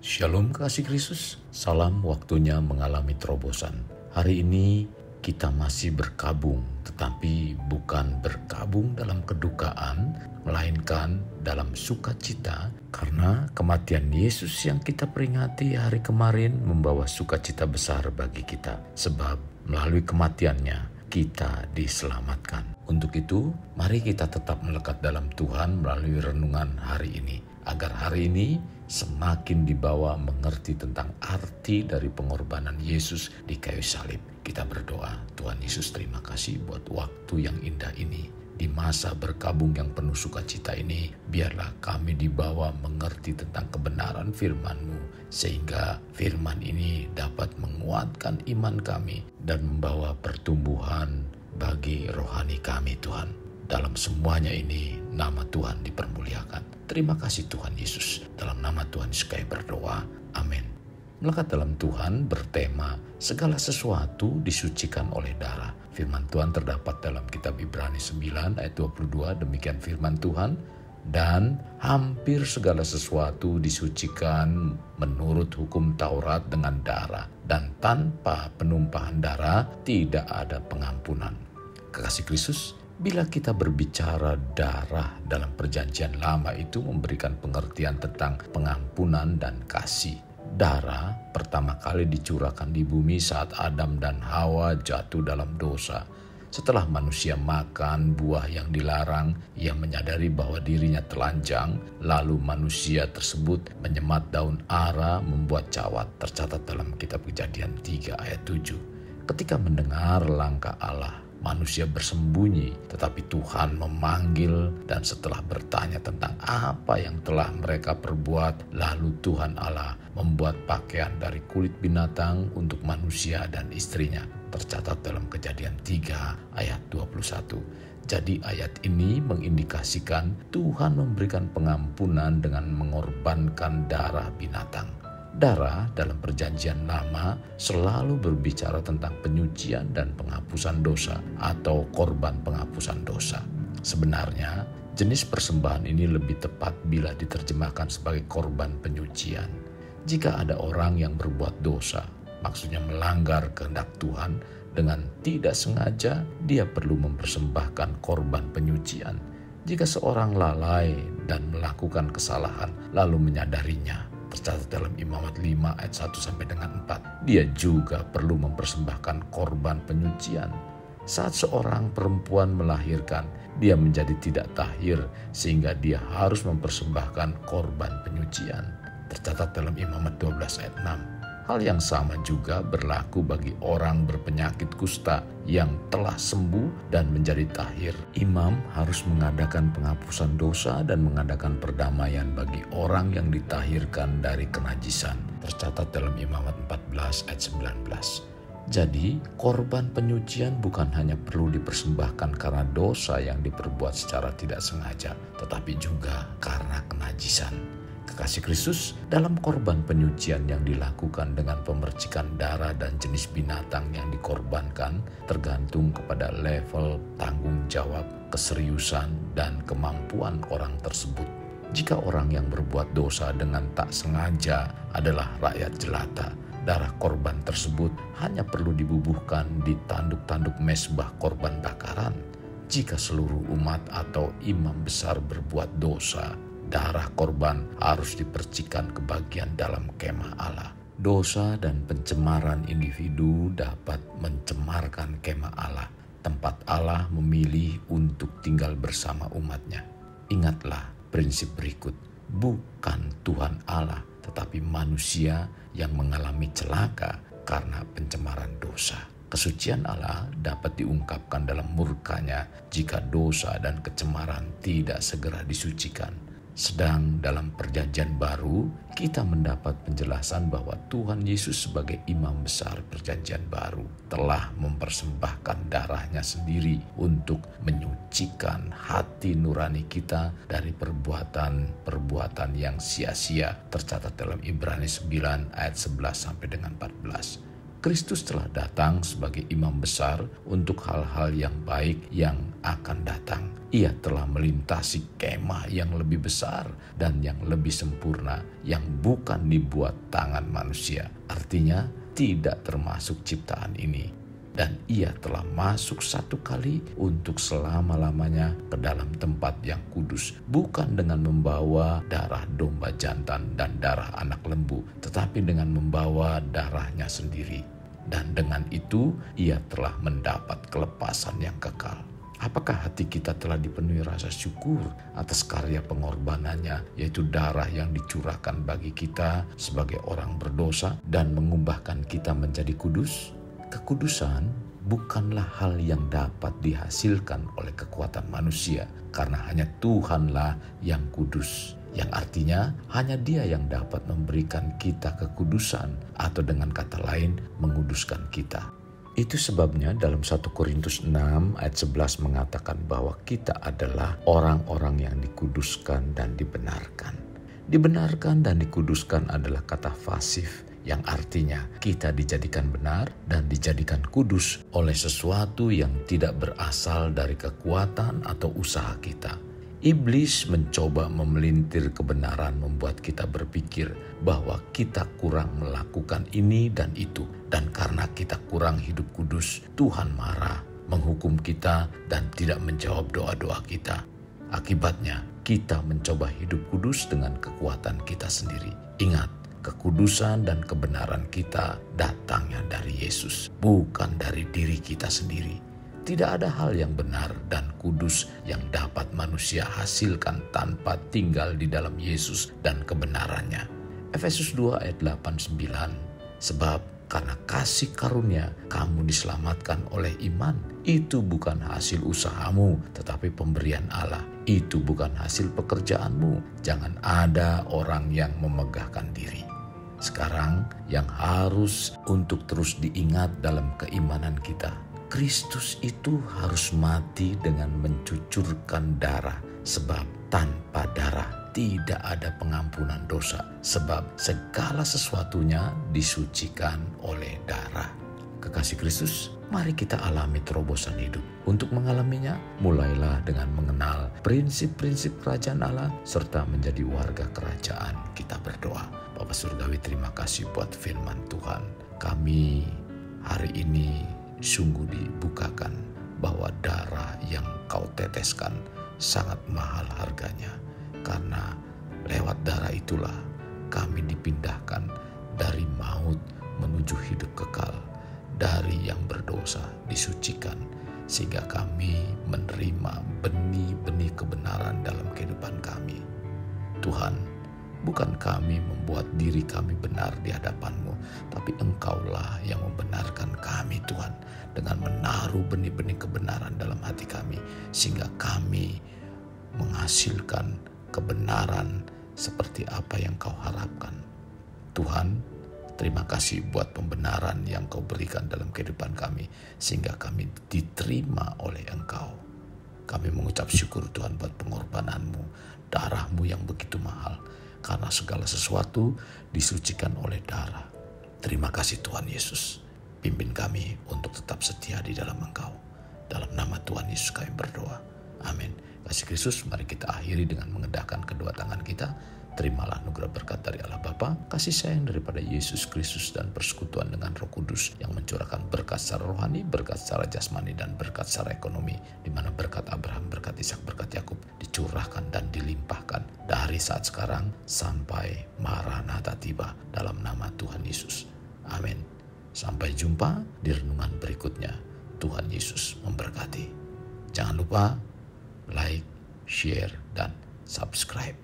Shalom kasih Kristus, salam waktunya mengalami terobosan. Hari ini kita masih berkabung, tetapi bukan berkabung dalam kedukaan, melainkan dalam sukacita, karena kematian Yesus yang kita peringati hari kemarin membawa sukacita besar bagi kita, sebab melalui kematiannya kita diselamatkan. Untuk itu, mari kita tetap melekat dalam Tuhan melalui renungan hari ini, agar hari ini semakin dibawa mengerti tentang arti dari pengorbanan Yesus di kayu salib. Kita berdoa, Tuhan Yesus, terima kasih buat waktu yang indah ini. Di masa berkabung yang penuh sukacita ini, biarlah kami dibawa mengerti tentang kebenaran firman-Mu, sehingga firman ini dapat menguatkan iman kami dan membawa pertumbuhan bagi rohani kami, Tuhan. Dalam semuanya ini, nama Tuhan dipermuliakan. Terima kasih Tuhan Yesus. Dalam nama Tuhan Yesus kami berdoa. Amin. Melekat dalam Tuhan bertema segala sesuatu disucikan oleh darah. Firman Tuhan terdapat dalam kitab Ibrani 9 ayat 22. Demikian firman Tuhan. Dan hampir segala sesuatu disucikan menurut hukum Taurat dengan darah. Dan tanpa penumpahan darah tidak ada pengampunan. Kekasih Kristus, bila kita berbicara darah dalam perjanjian lama itu memberikan pengertian tentang pengampunan dan kasih. Darah pertama kali dicurahkan di bumi saat Adam dan Hawa jatuh dalam dosa. Setelah manusia makan buah yang dilarang, ia menyadari bahwa dirinya telanjang, lalu manusia tersebut menyemat daun ara membuat cawat. Tercatat dalam kitab Kejadian 3 ayat 7. Ketika mendengar langkah Allah, manusia bersembunyi, tetapi Tuhan memanggil, dan setelah bertanya tentang apa yang telah mereka perbuat, lalu Tuhan Allah membuat pakaian dari kulit binatang untuk manusia dan istrinya. Tercatat dalam Kejadian 3 ayat 21. Jadi ayat ini mengindikasikan Tuhan memberikan pengampunan dengan mengorbankan darah binatang. Darah dalam perjanjian lama selalu berbicara tentang penyucian dan penghapusan dosa atau korban penghapusan dosa. Sebenarnya, jenis persembahan ini lebih tepat bila diterjemahkan sebagai korban penyucian. Jika ada orang yang berbuat dosa, maksudnya melanggar kehendak Tuhan, dengan tidak sengaja dia perlu mempersembahkan korban penyucian. Jika seorang lalai dan melakukan kesalahan lalu menyadarinya, tercatat dalam Imamat 5 ayat 1 sampai dengan 4. Dia juga perlu mempersembahkan korban penyucian. Saat seorang perempuan melahirkan, dia menjadi tidak tahir sehingga dia harus mempersembahkan korban penyucian. Tercatat dalam Imamat 12 ayat 6. Hal yang sama juga berlaku bagi orang berpenyakit kusta yang telah sembuh dan menjadi tahir. Imam harus mengadakan penghapusan dosa dan mengadakan perdamaian bagi orang yang ditahirkan dari kenajisan. Tercatat dalam Imamat 14 ayat 19. Jadi, korban penyucian bukan hanya perlu dipersembahkan karena dosa yang diperbuat secara tidak sengaja, tetapi juga karena kenajisan. Kekasih Kristus, dalam korban penyucian yang dilakukan dengan pemercikan darah dan jenis binatang yang dikorbankan tergantung kepada level tanggung jawab, keseriusan, dan kemampuan orang tersebut. Jika orang yang berbuat dosa dengan tak sengaja adalah rakyat jelata, darah korban tersebut hanya perlu dibubuhkan di tanduk-tanduk mezbah korban bakaran. Jika seluruh umat atau imam besar berbuat dosa, darah korban harus dipercikan ke bagian dalam kemah Allah. Dosa dan pencemaran individu dapat mencemarkan kemah Allah, tempat Allah memilih untuk tinggal bersama umatnya. Ingatlah prinsip berikut, bukan Tuhan Allah, tetapi manusia yang mengalami celaka karena pencemaran dosa. Kesucian Allah dapat diungkapkan dalam murkanya jika dosa dan kecemaran tidak segera disucikan. Sedang dalam perjanjian baru, kita mendapat penjelasan bahwa Tuhan Yesus sebagai imam besar perjanjian baru telah mempersembahkan darahnya sendiri untuk menyucikan hati nurani kita dari perbuatan-perbuatan yang sia-sia. Tercatat dalam Ibrani 9 ayat 11 sampai dengan 14. Kristus telah datang sebagai imam besar untuk hal-hal yang baik yang akan datang. Ia telah melintasi kemah yang lebih besar dan yang lebih sempurna, yang bukan dibuat tangan manusia. Artinya tidak termasuk ciptaan ini. Dan ia telah masuk satu kali untuk selama-lamanya ke dalam tempat yang kudus, bukan dengan membawa darah domba jantan dan darah anak lembu, tetapi dengan membawa darahnya sendiri. Dan dengan itu ia telah mendapat kelepasan yang kekal. Apakah hati kita telah dipenuhi rasa syukur atas karya pengorbanannya, yaitu darah yang dicurahkan bagi kita sebagai orang berdosa dan mengubahkan kita menjadi kudus? Kekudusan bukanlah hal yang dapat dihasilkan oleh kekuatan manusia, karena hanya Tuhanlah yang kudus. Yang artinya hanya Dia yang dapat memberikan kita kekudusan, atau dengan kata lain menguduskan kita. Itu sebabnya dalam 1 Korintus 6 ayat 11 mengatakan bahwa kita adalah orang-orang yang dikuduskan dan dibenarkan. Dibenarkan dan dikuduskan adalah kata fasif, yang artinya kita dijadikan benar dan dijadikan kudus oleh sesuatu yang tidak berasal dari kekuatan atau usaha kita. Iblis mencoba memelintir kebenaran, membuat kita berpikir bahwa kita kurang melakukan ini dan itu. Dan karena kita kurang hidup kudus, Tuhan marah, menghukum kita dan tidak menjawab doa-doa kita. Akibatnya, kita mencoba hidup kudus dengan kekuatan kita sendiri. Ingat, kekudusan dan kebenaran kita datangnya dari Yesus, bukan dari diri kita sendiri. Tidak ada hal yang benar dan kudus yang dapat manusia hasilkan tanpa tinggal di dalam Yesus dan kebenarannya. Efesus 2 ayat 8-9. Sebab karena kasih karunia kamu diselamatkan oleh iman. Itu bukan hasil usahamu, tetapi pemberian Allah. Itu bukan hasil pekerjaanmu. Jangan ada orang yang memegahkan diri. Sekarang yang harus untuk terus diingat dalam keimanan kita, Kristus itu harus mati dengan mencucurkan darah, sebab tanpa darah tidak ada pengampunan dosa, sebab segala sesuatunya disucikan oleh darah. Kekasih Kristus, mari kita alami terobosan hidup. Untuk mengalaminya, mulailah dengan mengenal prinsip-prinsip kerajaan Allah serta menjadi warga kerajaan. Kita berdoa. Bapa Surgawi, terima kasih buat firman Tuhan. Kami hari ini sungguh dibukakan bahwa darah yang Kau teteskan sangat mahal harganya, karena lewat darah itulah kami dipindahkan dari maut menuju hidup kekal, dari yang berdosa disucikan, sehingga kami menerima benih-benih kebenaran dalam kehidupan kami. Tuhan, bukan kami membuat diri kami benar di hadapan-Mu, tapi Engkaulah yang membenarkan kami, Tuhan, dengan menaruh benih-benih kebenaran dalam hati kami, sehingga kami menghasilkan kebenaran seperti apa yang Kau harapkan. Tuhan, terima kasih buat pembenaran yang Kau berikan dalam kehidupan kami, sehingga kami diterima oleh Engkau. Kami mengucap syukur Tuhan buat pengorbanan-Mu, darah-Mu yang begitu mahal, karena segala sesuatu disucikan oleh darah. Terima kasih Tuhan Yesus. Pimpin kami untuk tetap setia di dalam Engkau. Dalam nama Tuhan Yesus kami berdoa. Amin. Kasih Kristus, mari kita akhiri dengan mengendahkan kedua tangan kita. Terimalah anugerah berkat dari Allah Bapa, kasih sayang daripada Yesus Kristus, dan persekutuan dengan Roh Kudus yang mencurahkan berkat secara rohani, berkat secara jasmani, dan berkat secara ekonomi, di mana berkat Abraham, berkat Ishak, berkat Yakub dicurahkan dan dilimpahkan dari saat sekarang sampai Maranatha tiba, dalam nama Tuhan Yesus. Amin. Sampai jumpa di renungan berikutnya. Tuhan Yesus memberkati. Jangan lupa like, share, dan subscribe.